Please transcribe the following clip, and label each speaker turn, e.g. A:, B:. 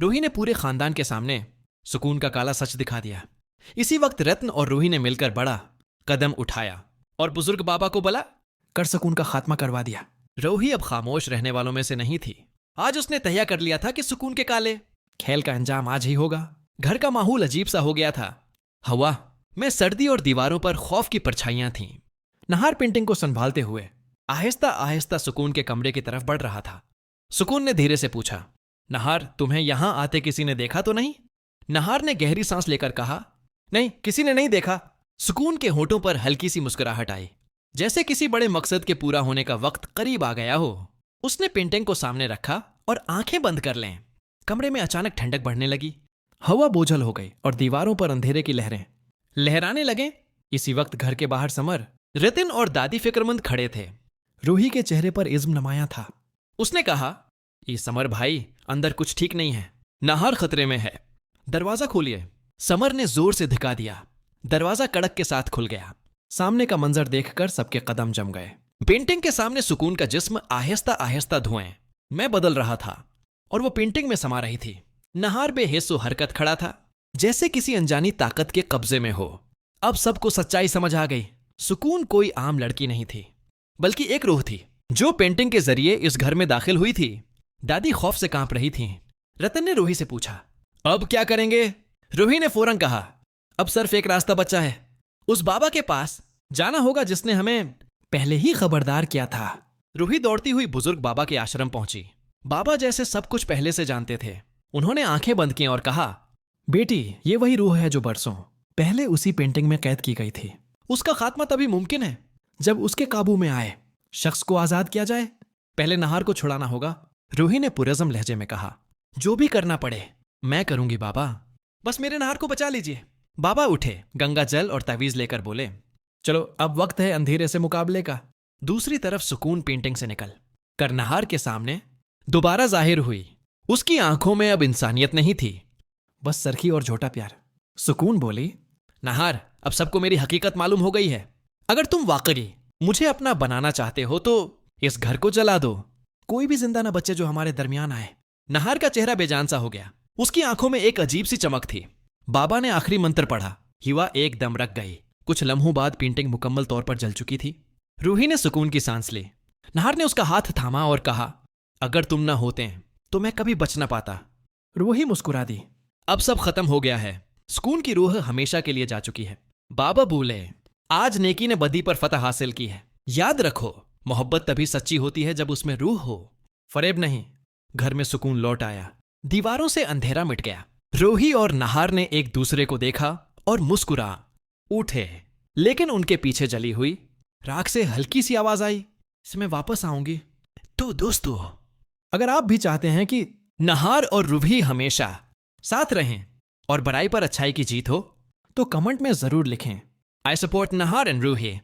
A: रूही ने पूरे खानदान के सामने सुकून का काला सच दिखा दिया। इसी वक्त रत्न और रूही ने मिलकर बड़ा कदम उठाया और बुजुर्ग बाबा को बुला कर सुकून का खात्मा करवा दिया। रूही अब खामोश रहने वालों में से नहीं थी। आज उसने तय कर लिया था कि सुकून के काले खेल का अंजाम आज ही होगा। घर का माहौल अजीब सा हो गया था। हवा में सर्दी और दीवारों पर खौफ की परछाइयां थीं। नहार पेंटिंग को संभालते हुए आहिस्ता आहिस्ता सुकून के कमरे की तरफ बढ़ रहा था। सुकून ने धीरे से पूछा, नहार, तुम्हें यहां आते किसी ने देखा तो नहीं? नहार ने गहरी सांस लेकर कहा, नहीं, किसी ने नहीं देखा। सुकून के होठों पर हल्की सी मुस्कुराहट आई, जैसे किसी बड़े मकसद के पूरा होने का वक्त करीब आ गया हो। उसने पेंटिंग को सामने रखा और आंखें बंद कर लें। कमरे में अचानक ठंडक बढ़ने लगी। हवा बोझल हो गई और दीवारों पर अंधेरे की लहरें लहराने लगे। इसी वक्त घर के बाहर समर, रतिन और दादी फिक्रमंद खड़े थे। रूही के चेहरे पर इज्म नमाया था। उसने कहा, ये समर भाई, अंदर कुछ ठीक नहीं है। नहार खतरे में है। दरवाजा खोलिए। समर ने जोर से धिका दिया। दरवाजा कड़क के साथ खुल गया। सामने का मंजर देखकर सबके कदम जम गए। पेंटिंग के सामने सुकून का जिस्म आहिस्ता आहिस्ता धुएं में बदल रहा था और वो पेंटिंग में समा रही थी। नहार बेहिस्सो हरकत खड़ा था, जैसे किसी अनजानी ताकत के कब्जे में हो। अब सबको सच्चाई समझ आ गई। सुकून कोई आम लड़की नहीं थी, बल्कि एक रूह थी जो पेंटिंग के जरिए इस घर में दाखिल हुई थी। दादी खौफ से कांप रही थी। रतन ने रूही से पूछा, अब क्या करेंगे? रूही ने फौरन कहा, अब सिर्फ एक रास्ता बचा है। उस बाबा के पास जाना होगा जिसने हमें पहले ही खबरदार किया था। रूही दौड़ती हुई बुजुर्ग बाबा के आश्रम पहुंची। बाबा जैसे सब कुछ पहले से जानते थे। उन्होंने आंखें बंद की और कहा, बेटी, ये वही रूह है जो बरसों पहले उसी पेंटिंग में कैद की गई थी। उसका खात्मा तभी मुमकिन है जब उसके काबू में आए शख्स को आजाद किया जाए। पहले नहार को छुड़ाना होगा। रूही ने पुरज़म लहजे में कहा, जो भी करना पड़े मैं करूंगी बाबा, बस मेरे नहार को बचा लीजिए। बाबा उठे, गंगा जल और तावीज लेकर बोले, चलो अब वक्त है अंधेरे से मुकाबले का। दूसरी तरफ सुकून पेंटिंग से निकल कर नहार के सामने दोबारा जाहिर हुई। उसकी आंखों में अब इंसानियत नहीं थी, बस सरखी और झोटा प्यार। सुकून बोली, नहार, अब सबको मेरी हकीकत मालूम हो गई है। अगर तुम वाकई मुझे अपना बनाना चाहते हो तो इस घर को जला दो। कोई भी जिंदा ना बचे जो हमारे दरमियान आए। नहार का चेहरा बेजान सा हो गया। उसकी आंखों में एक अजीब सी चमक थी। बाबा ने आखिरी मंत्र पढ़ा। हिवा एकदम रख गई। कुछ लम्हों बाद पेंटिंग मुकम्मल तौर पर जल चुकी थी। रूही ने सुकून की सांस ली। नहार ने उसका हाथ थामा और कहा, अगर तुम ना होते तो मैं कभी बच ना पाता। रूही मुस्कुरा दी। अब सब खत्म हो गया है। सुकून की रूह हमेशा के लिए जा चुकी है। बाबा बोले, आज नेकी ने बदी पर फतह हासिल की है। याद रखो, मोहब्बत तभी सच्ची होती है जब उसमें रूह हो, फरेब नहीं। घर में सुकून लौट आया। दीवारों से अंधेरा मिट गया। रूही और नहार ने एक दूसरे को देखा और मुस्कुरा उठे, लेकिन उनके पीछे जली हुई राख से हल्की सी आवाज आई, इसमें वापस आऊंगी। तो दोस्तों, अगर आप भी चाहते हैं कि नहार और रूही हमेशा साथ रहें और बुराई पर अच्छाई की जीत हो, तो कमेंट में जरूर लिखें, I support Nahar and Ruhi.